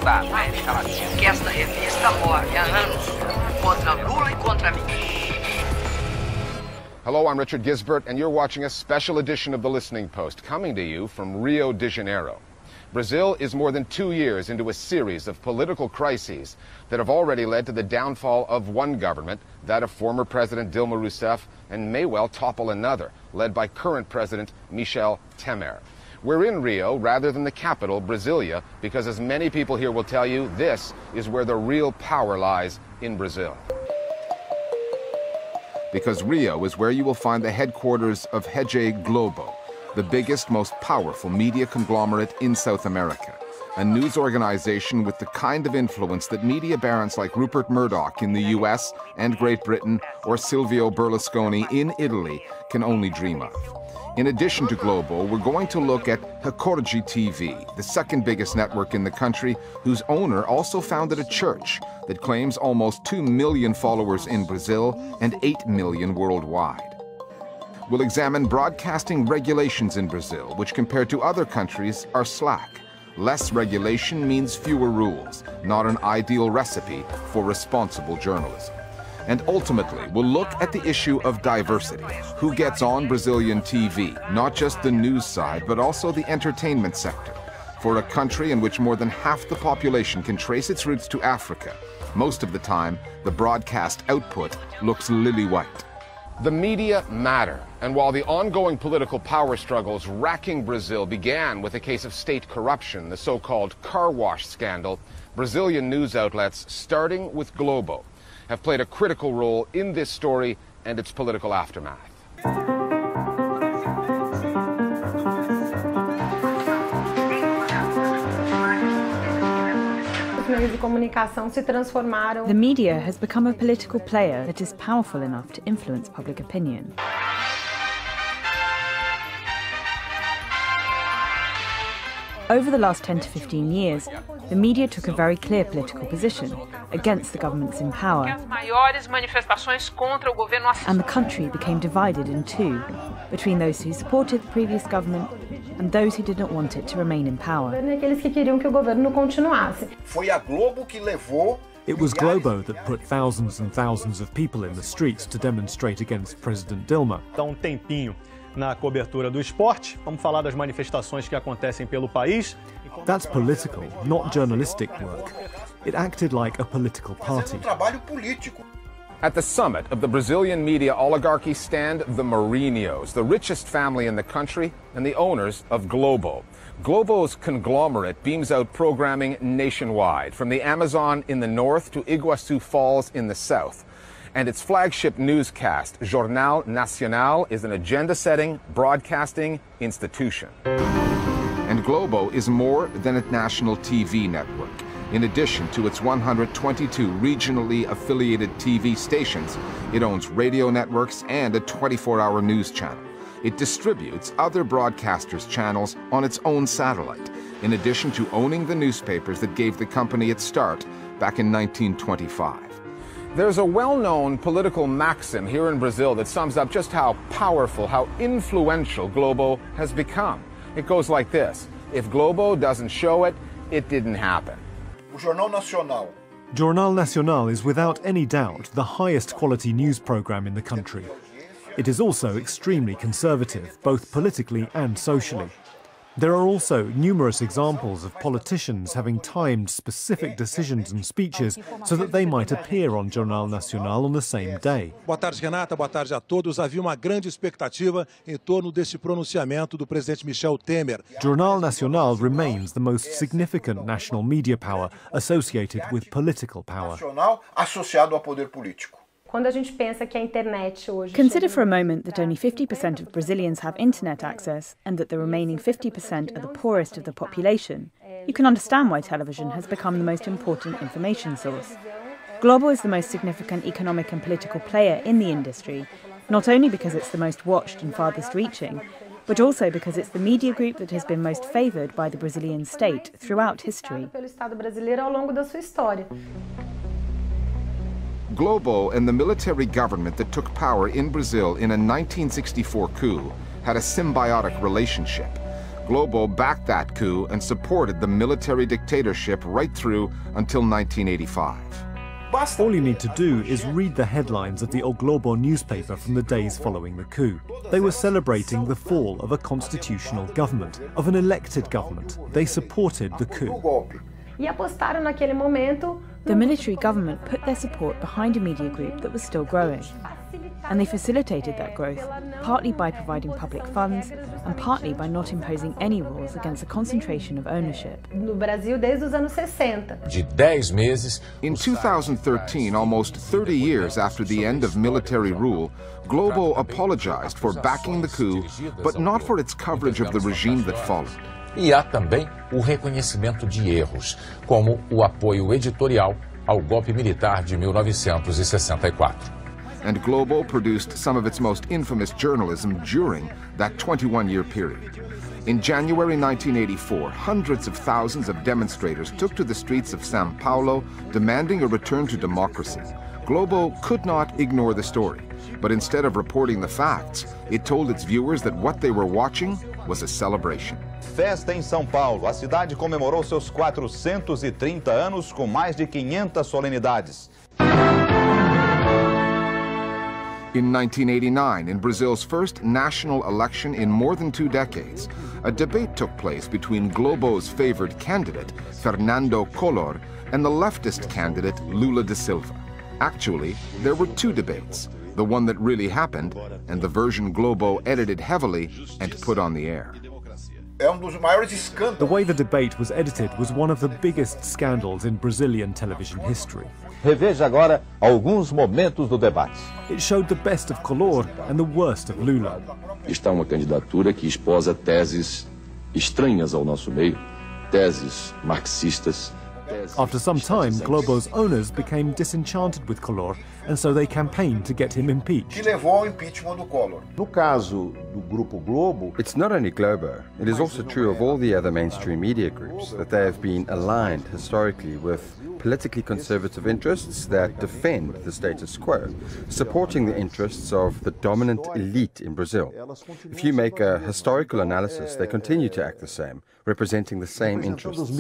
alertar a América Latina que esta revista morre há anos contra Lula e contra mim. Hello, I'm Richard Gisbert, and you're watching a special edition of The Listening Post, coming to you from Rio de Janeiro. Brazil is more than 2 years into a series of political crises that have already led to the downfall of one government, that of former President Dilma Rousseff, and may well topple another, led by current President Michel Temer. We're in Rio rather than the capital, Brasilia, because as many people here will tell you, this is where the real power lies in Brazil. Because Rio is where you will find the headquarters of Globo, the biggest, most powerful media conglomerate in South America, a news organization with the kind of influence that media barons like Rupert Murdoch in the US and Great Britain or Silvio Berlusconi in Italy can only dream of. In addition to Globo, we're going to look at Record TV, the second biggest network in the country, whose owner also founded a church that claims almost 2 million followers in Brazil and 8 million worldwide. We'll examine broadcasting regulations in Brazil, which compared to other countries are slack. Less regulation means fewer rules, not an ideal recipe for responsible journalism. And ultimately, we'll look at the issue of diversity. Who gets on Brazilian TV? Not just the news side, but also the entertainment sector. For a country in which more than half the population can trace its roots to Africa, most of the time, the broadcast output looks lily-white. The media matter, and while the ongoing political power struggles racking Brazil began with a case of state corruption, the so-called car wash scandal, Brazilian news outlets, starting with Globo, have played a critical role in this story and its political aftermath. The media has become a political player that is powerful enough to influence public opinion. Over the last 10 to 15 years, the media took a very clear political position against the governments in power, and the country became divided in two, between those who supported the previous government and those who didn't want it to remain in power. It was Globo that put thousands and thousands of people in the streets to demonstrate against President Dilma. Na cobertura do esporte, vamos falar das manifestações que acontecem pelo país. That's political, not journalistic work. It acted like a political party. At the summit of the Brazilian media oligarchy stand the Marinhos, the richest family in the country and the owners of Globo. Globo's conglomerate beams out programming nationwide, from the Amazon in the north to Iguaçu Falls in the south. And its flagship newscast, Jornal Nacional, is an agenda-setting, broadcasting institution. And Globo is more than a national TV network. In addition to its 122 regionally affiliated TV stations, it owns radio networks and a 24-hour news channel. It distributes other broadcasters' channels on its own satellite, in addition to owning the newspapers that gave the company its start back in 1925. There's a well-known political maxim here in Brazil that sums up just how powerful, how influential Globo has become. It goes like this: if Globo doesn't show it, it didn't happen. Jornal Nacional is without any doubt the highest quality news program in the country. It is also extremely conservative, both politically and socially. There are also numerous examples of politicians having timed specific decisions and speeches so that they might appear on Jornal Nacional on the same day. Boa tarde, Renata. Boa tarde a todos. Havia uma grande expectativa em torno deste pronunciamento do presidente Michel Temer. Jornal Nacional remains the most significant national media power associated with political power. Associado ao poder político. Consider for a moment that only 50% of Brazilians have internet access and that the remaining 50% are the poorest of the population. You can understand why television has become the most important information source. Globo is the most significant economic and political player in the industry, not only because it's the most watched and farthest reaching, but also because it's the media group that has been most favoured by the Brazilian state throughout history. Globo and the military government that took power in Brazil in a 1964 coup had a symbiotic relationship. Globo backed that coup and supported the military dictatorship right through until 1985. All you need to do is read the headlines of the O Globo newspaper from the days following the coup. They were celebrating the fall of a constitutional government, of an elected government. They supported the coup. The military government put their support behind a media group that was still growing. And they facilitated that growth, partly by providing public funds and partly by not imposing any rules against the concentration of ownership. In 2013, almost 30 years after the end of military rule, Globo apologized for backing the coup, but not for its coverage of the regime that followed. E há também o reconhecimento de erros, como o apoio editorial ao golpe militar de 1964. And Globo produced some of its most infamous journalism during that 21-year period. In January 1984, hundreds of thousands of demonstrators took to the streets of São Paulo demanding a return to democracy. Globo could not ignore the story, but instead of reporting the facts, it told its viewers that what they were watching was a celebration. Festa em São Paulo. A cidade comemorou seus 430 anos com mais de 500 solenidades. In 1989, in Brazil's first national election in more than 2 decades, a debate took place between Globo's favored candidate, Fernando Collor, and the leftist candidate, Lula da Silva. Actually, there were 2 debates, the one that really happened and the version Globo edited heavily and put on the air. The way the debate was edited was one of the biggest scandals in Brazilian television history. Reveja agora alguns momentos do debate. It showed the best of Collor and the worst of Lula. Está uma candidatura que esposa teses estranhas ao nosso meio, teses marxistas. After some time, Globo's owners became disenchanted with Collor, and so they campaigned to get him impeached. No caso do Grupo Globo, it's not only Globo, it is also true of all the other mainstream media groups that they have been aligned historically with politically conservative interests that defend the status quo, supporting the interests of the dominant elite in Brazil. If you make a historical analysis, they continue to act the same, representing the same interests.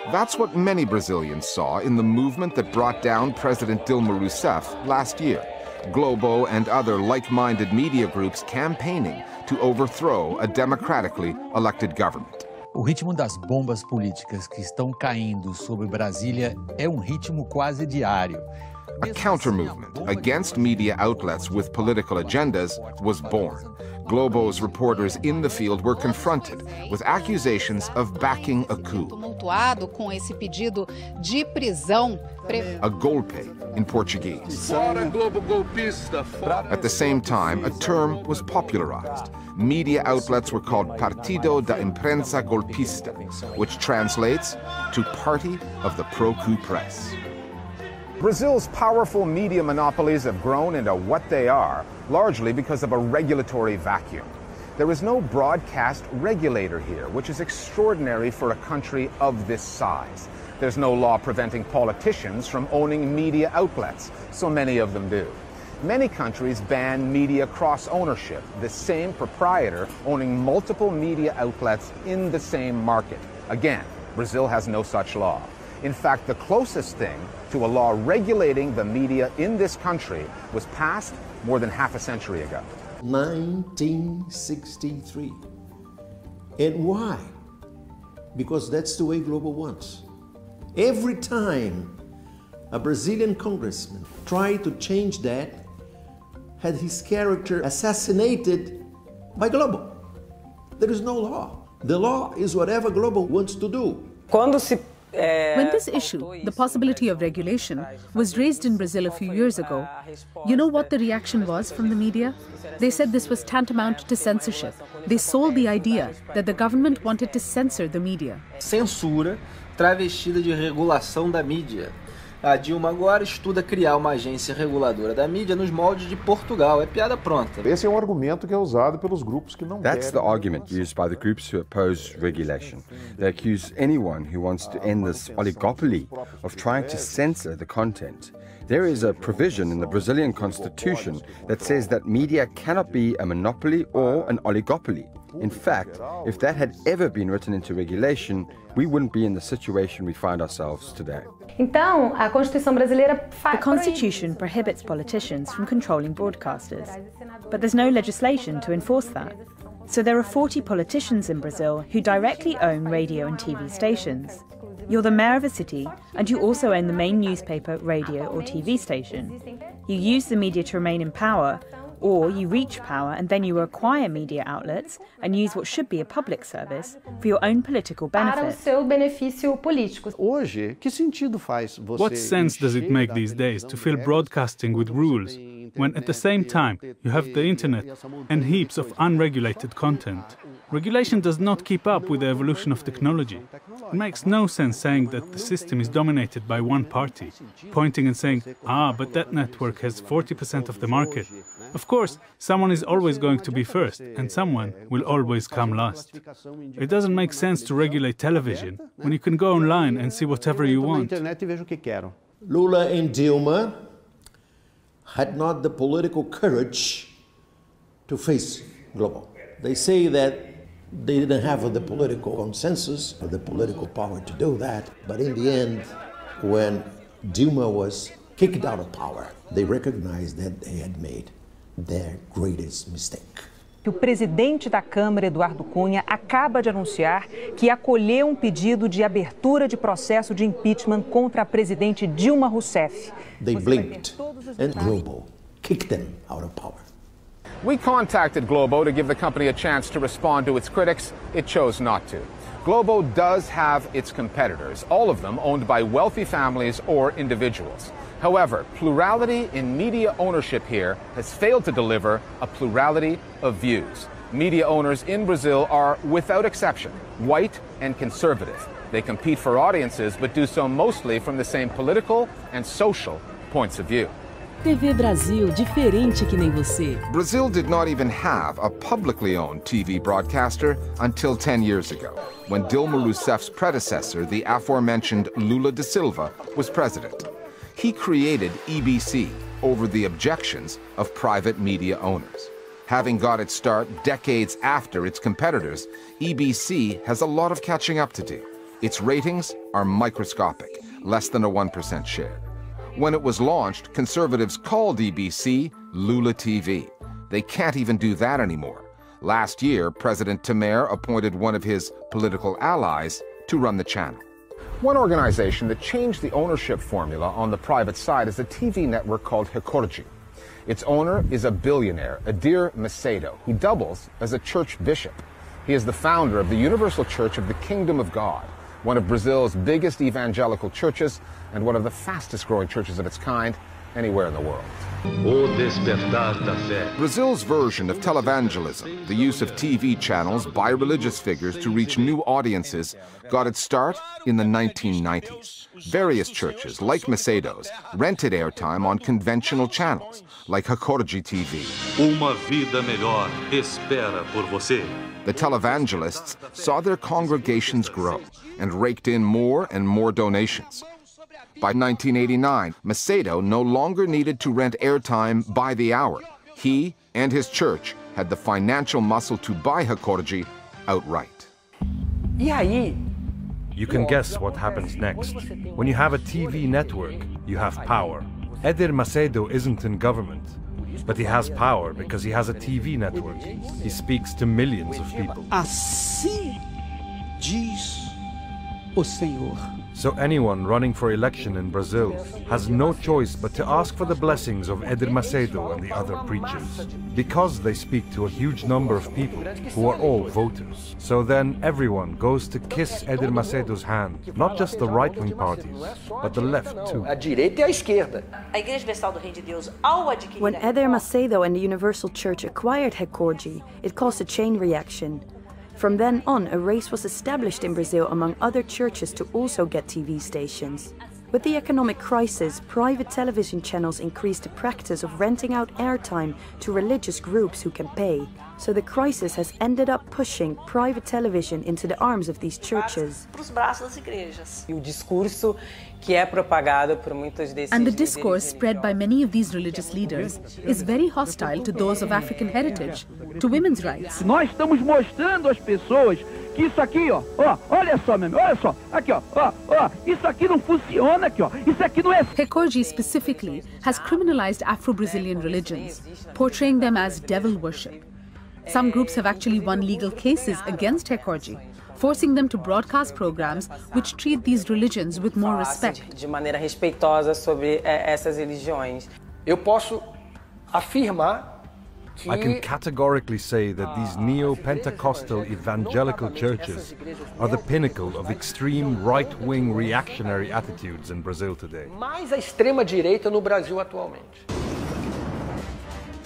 That's what many Brazilians saw in the movement that brought down President Dilma Rousseff last year. Globo and other like-minded media groups campaigning to overthrow a democratically elected government. O ritmo das bombas políticas que estão caindo sobre Brasília é ritmo quase diário. A counter-movement against media outlets with political agendas was born. Globo's reporters in the field were confronted with accusations of backing a coup. A golpe in Portuguese. At the same time, a term was popularized. Media outlets were called Partido da Imprensa Golpista, which translates to Party of the Pro-Coup Press. Brazil's powerful media monopolies have grown into what they are, largely because of a regulatory vacuum. There is no broadcast regulator here, which is extraordinary for a country of this size. There's no law preventing politicians from owning media outlets, so many of them do. Many countries ban media cross-ownership, the same proprietor owning multiple media outlets in the same market. Again, Brazil has no such law. In fact, the closest thing to a law regulating the media in this country was passed more than half a century ago. 1963. And why? Because that's the way Globo wants. Every time a Brazilian congressman tried to change that, had his character assassinated by Globo. There is no law. The law is whatever Globo wants to do. When this issue, the possibility of regulation, was raised in Brazil a few years ago, you know what the reaction was from the media? They said this was tantamount to censorship. They sold the idea that the government wanted to censor the media. Censura travestida de regulação da mídia. A Dilma agora estuda criar uma agência reguladora da mídia nos moldes de Portugal. É piada pronta. Esse é um argumento que é usado pelos grupos que não That's the argument used by the groups who oppose regulation. They accuse anyone who wants to end this oligopoly of trying to censor the content. There is a provision in the Brazilian constitution that says that media cannot be a monopoly or an oligopoly. In fact, if that had ever been written into regulation, we wouldn't be in the situation we find ourselves today. The Constitution prohibits politicians from controlling broadcasters, but there's no legislation to enforce that. So there are 40 politicians in Brazil who directly own radio and TV stations. You're the mayor of a city, and you also own the main newspaper, radio or TV station. You use the media to remain in power, or you reach power and then you acquire media outlets and use what should be a public service for your own political benefit. What sense does it make these days to fill broadcasting with rules when at the same time you have the internet and heaps of unregulated content? Regulation does not keep up with the evolution of technology. It makes no sense saying that the system is dominated by one party, pointing and saying, but that network has 40% of the market. Of course, someone is always going to be first, and someone will always come last. It doesn't make sense to regulate television when you can go online and see whatever you want. Lula and Dilma had not the political courage to face Globo. They say that they didn't have the political consensus or the political power to do that, but in the end, when Dilma was kicked out of power, they recognized that they had made their greatest mistake. O presidente da Câmara, Eduardo Cunha, acaba de anunciar que acolheu pedido de abertura de processo de impeachment contra a presidente Dilma Rousseff. They blinked and Globo kicked them out of power. We contacted Globo to give the company a chance to respond to its critics. It chose not to. Globo does have its competitors, all of them owned by wealthy families or individuals. However, plurality in media ownership here has failed to deliver a plurality of views. Media owners in Brazil are, without exception, white and conservative. They compete for audiences, but do so mostly from the same political and social points of view. TV Brasil, diferente que nem você. Brazil did not even have a publicly owned TV broadcaster until 10 years ago, when Dilma Rousseff's predecessor, the aforementioned Lula da Silva, was president. He created EBC over the objections of private media owners. Having got its start decades after its competitors, EBC has a lot of catching up to do. Its ratings are microscopic, less than a 1% share. When it was launched, conservatives called EBC Lula TV. They can't even do that anymore. Last year, President Temer appointed one of his political allies to run the channel. One organization that changed the ownership formula on the private side is a TV network called Record. Its owner is a billionaire, Edir Macedo, who doubles as a church bishop. He is the founder of the Universal Church of the Kingdom of God, one of Brazil's biggest evangelical churches and one of the fastest growing churches of its kind anywhere in the world. Brazil's version of televangelism, the use of TV channels by religious figures to reach new audiences, got its start in the 1990s. Various churches, like Macedo's, rented airtime on conventional channels, like Record TV. Uma vida melhor espera por você. The televangelists saw their congregations grow and raked in more and more donations. By 1989, Macedo no longer needed to rent airtime by the hour. He and his church had the financial muscle to buy Record outright. You can guess what happens next. When you have a TV network, you have power. Edir Macedo isn't in government, but he has power because he has a TV network. He speaks to millions of people. Assim diz o Senhor. So anyone running for election in Brazil has no choice but to ask for the blessings of Edir Macedo and the other preachers, because they speak to a huge number of people who are all voters. So then everyone goes to kiss Edir Macedo's hand, not just the right-wing parties, but the left too. When Edir Macedo and the Universal Church acquired Record, it caused a chain reaction. From then on, a race was established in Brazil among other churches to also get TV stations. With the economic crisis, private television channels increased the practice of renting out airtime to religious groups who can pay. So the crisis has ended up pushing private television into the arms of these churches. And the discourse spread by many of these religious leaders is very hostile to those of African heritage, to women's rights. Nós estamos mostrando às pessoas que isso aqui, ó, olha só, meu, olha só, aqui, ó, isso aqui não funciona aqui, ó, isso aqui não é. Hekorji specifically has criminalized Afro-Brazilian religions, portraying them as devil worship. Some groups have actually won legal cases against Hekorji, forcing them to broadcast programs which treat these religions with more respect. De maneira respeitosa sobre essas religiões. Eu posso afirmar I can categorically say that these neo-Pentecostal evangelical churches are the pinnacle of extreme right-wing reactionary attitudes in Brazil today. Mais a extrema-direita no Brasil atualmente.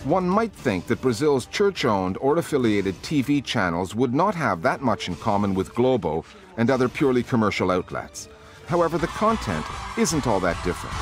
One might think that Brazil's church-owned or affiliated TV channels would not have that much in common with Globo and other purely commercial outlets. However, the content isn't all that different.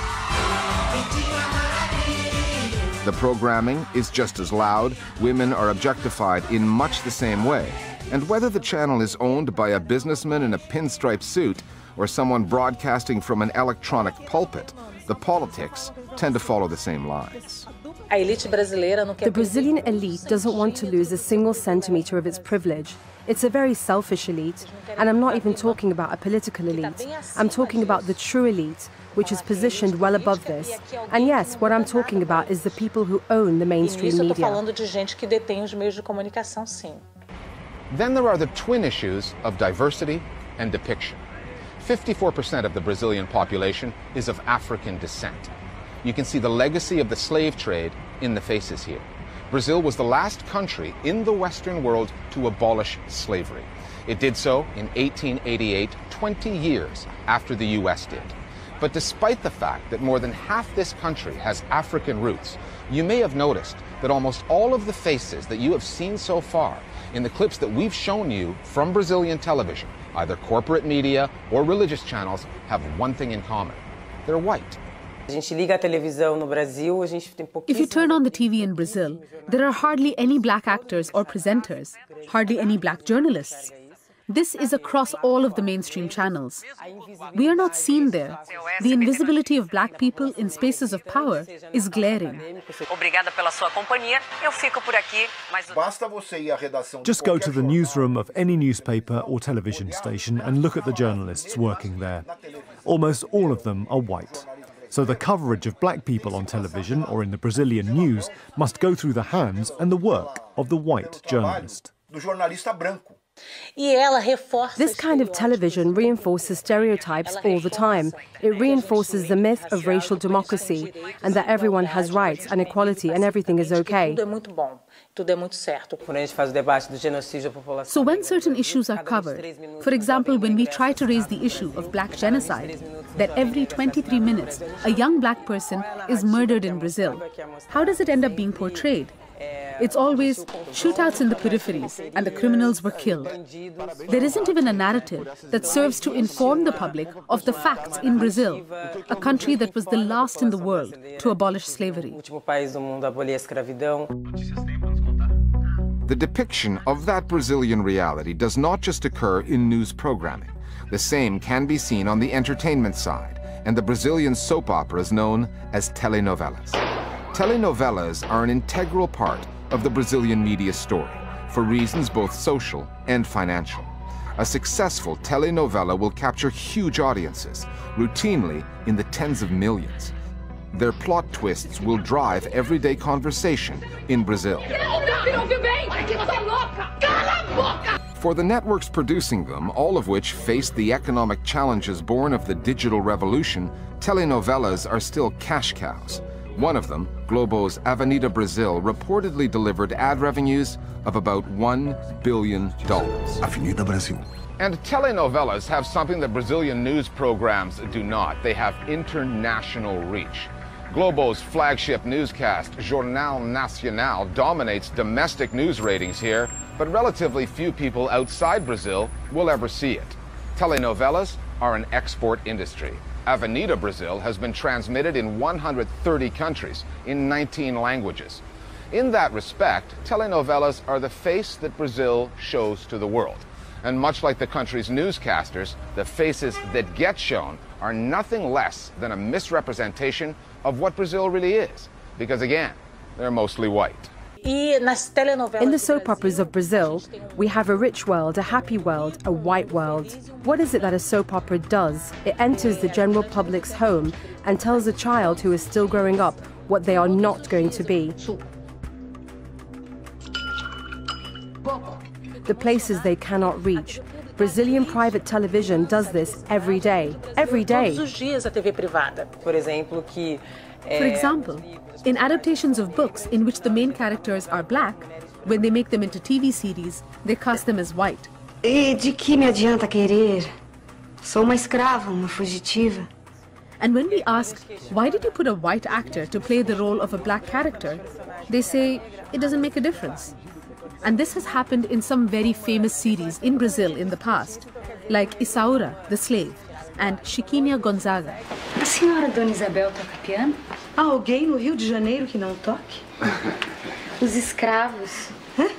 The programming is just as loud, women are objectified in much the same way, and whether the channel is owned by a businessman in a pinstripe suit or someone broadcasting from an electronic pulpit, the politics tend to follow the same lines. The Brazilian elite doesn't want to lose a single centimeter of its privilege. It's a very selfish elite, and I'm not even talking about a political elite. I'm talking about the true elite, which is positioned well above this. And yes, what I'm talking about is the people who own the mainstream media. Then there are the twin issues of diversity and depiction. 54% of the Brazilian population is of African descent. You can see the legacy of the slave trade in the faces here. Brazil was the last country in the Western world to abolish slavery. It did so in 1888, 20 years after the US did. But despite the fact that more than half this country has African roots, you may have noticed that almost all of the faces that you have seen so far in the clips that we've shown you from Brazilian television, either corporate media or religious channels, have one thing in common. They're white. If you turn on the TV in Brazil, there are hardly any black actors or presenters, hardly any black journalists. This is across all of the mainstream channels. We are not seen there. The invisibility of black people in spaces of power is glaring. Just go to the newsroom of any newspaper or television station and look at the journalists working there. Almost all of them are white. So the coverage of black people on television or in the Brazilian news must go through the hands and the work of the white journalist. This kind of television reinforces stereotypes all the time. It reinforces the myth of racial democracy and that everyone has rights and equality and everything is okay. So when certain issues are covered, for example, when we try to raise the issue of black genocide, that every 23 minutes a young black person is murdered in Brazil, how does it end up being portrayed? It's always shootouts in the peripheries and the criminals were killed. There isn't even a narrative that serves to inform the public of the facts in Brazil, a country that was the last in the world to abolish slavery. The depiction of that Brazilian reality does not just occur in news programming. The same can be seen on the entertainment side and the Brazilian soap operas known as telenovelas. Telenovelas are an integral part of the Brazilian media story for reasons both social and financial. A successful telenovela will capture huge audiences, routinely in the tens of millions. Their plot twists will drive everyday conversation in Brazil. For the networks producing them, all of which faced the economic challenges born of the digital revolution, telenovelas are still cash cows. One of them, Globo's Avenida Brasil, reportedly delivered ad revenues of about $1 billion. Avenida Brasil. And telenovelas have something that Brazilian news programs do not. They have international reach. Globo's flagship newscast, Jornal Nacional, dominates domestic news ratings here, but relatively few people outside Brazil will ever see it. Telenovelas are an export industry. Avenida Brasil has been transmitted in 130 countries in 19 languages. In that respect, telenovelas are the face that Brazil shows to the world. And much like the country's newscasters, the faces that get shown are nothing less than a misrepresentation of what Brazil really is. Because again, they're mostly white. In the soap operas of Brazil, we have a rich world, a happy world, a white world. What is it that a soap opera does? It enters the general public's home and tells a child who is still growing up what they are not going to be. The places they cannot reach. Brazilian private television does this every day. Every day. For example, in adaptations of books in which the main characters are black, when they make them into TV series, they cast them as white. E de que me adianta querer? Sou uma escrava, uma fugitiva. And when we ask, why did you put a white actor to play the role of a black character? They say, it doesn't make a difference. And this has happened in some very famous series in Brazil in the past, like Isaura, the Slave, and Chiquinha Gonzaga. A senhora Dona Isabel toca piano? Há alguém no Rio de Janeiro que não toque? Os escravos. Hã?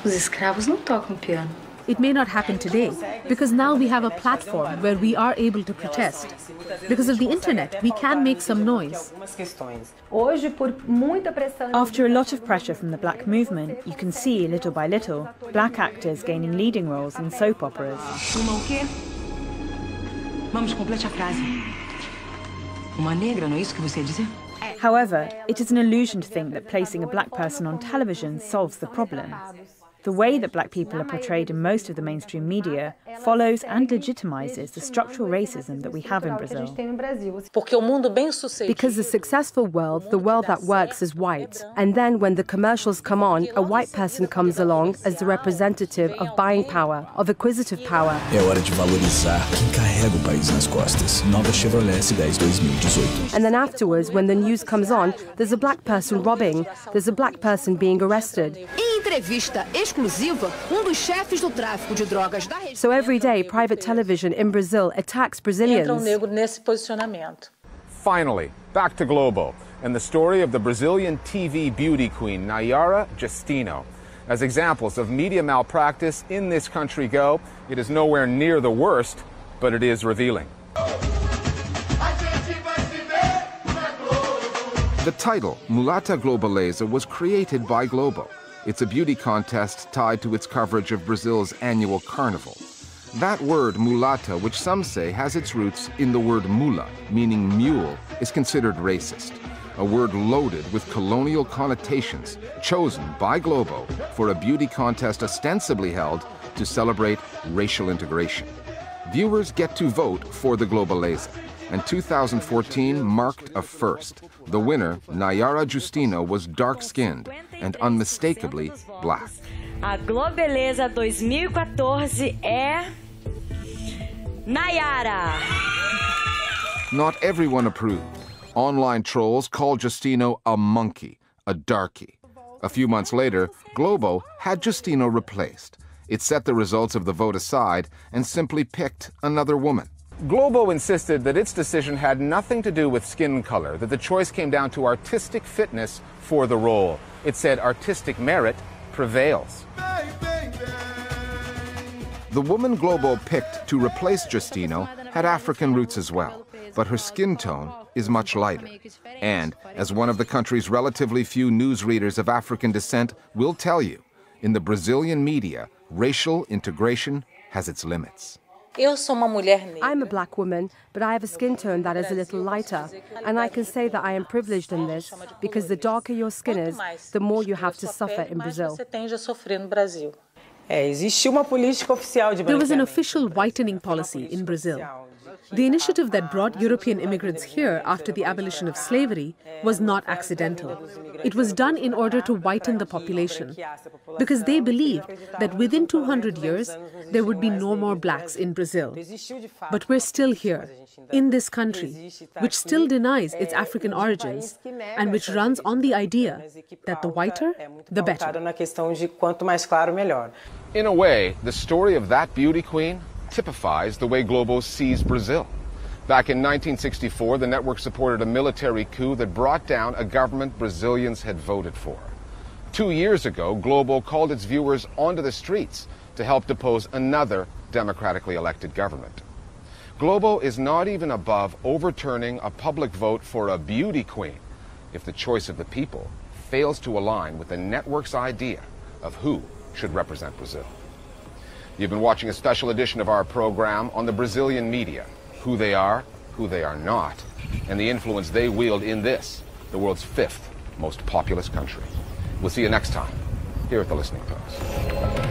Os escravos não tocam piano. It may not happen today, because now we have a platform where we are able to protest. Because of the internet, we can make some noise. After a lot of pressure from the black movement, you can see, little by little, black actors gaining leading roles in soap operas. Uma o quê? Vamos, complete a frase. Uma negra, não é isso que você ia dizer? However, it is an illusion to think that placing a black person on television solves the problem. The way that black people are portrayed in most of the mainstream media follows and legitimizes the structural racism that we have in Brazil. Because the successful world, the world that works, is white. And then when the commercials come on, a white person comes along as the representative of buying power, of acquisitive power. É hora de valorizar quem carrega o país nas costas. Nova Chevrolet S10 2018. And then afterwards, when the news comes on, there's a black person robbing, there's a black person being arrested. So every day, private television in Brazil attacks Brazilians. Finally, back to Globo and the story of the Brazilian TV beauty queen, Nayara Justino. As examples of media malpractice in this country go, it is nowhere near the worst, but it is revealing. The title, Mulata Globaleza, was created by Globo. It's a beauty contest tied to its coverage of Brazil's annual carnival. That word, mulata, which some say has its roots in the word mula, meaning mule, is considered racist. A word loaded with colonial connotations, chosen by Globo for a beauty contest ostensibly held to celebrate racial integration. Viewers get to vote for the Globaleza, and 2014 marked a first. The winner, Nayara Justino, was dark-skinned and unmistakably black. A Globeleza 2014 é Nayara. Not everyone approved. Online trolls called Justino a monkey, a darky. A few months later, Globo had Justino replaced. It set the results of the vote aside and simply picked another woman. Globo insisted that its decision had nothing to do with skin color, that the choice came down to artistic fitness for the role. It said artistic merit prevails. The woman Globo picked to replace Justino had African roots as well, but her skin tone is much lighter. And, as one of the country's relatively few newsreaders of African descent will tell you, in the Brazilian media, racial integration has its limits. I'm a black woman, but I have a skin tone that is a little lighter. And I can say that I am privileged in this, because the darker your skin is, the more you have to suffer in Brazil. There was an official whitening policy in Brazil. The initiative that brought European immigrants here after the abolition of slavery was not accidental. It was done in order to whiten the population, because they believed that within 200 years, there would be no more blacks in Brazil. But we're still here, in this country, which still denies its African origins, and which runs on the idea that the whiter, the better. In a way, the story of that beauty queen typifies the way Globo sees Brazil. Back in 1964, the network supported a military coup that brought down a government Brazilians had voted for. 2 years ago, Globo called its viewers onto the streets to help depose another democratically elected government. Globo is not even above overturning a public vote for a beauty queen if the choice of the people fails to align with the network's idea of who should represent Brazil. You've been watching a special edition of our program on the Brazilian media, who they are not, and the influence they wield in this, the world's 5th most populous country. We'll see you next time here at the Listening Post.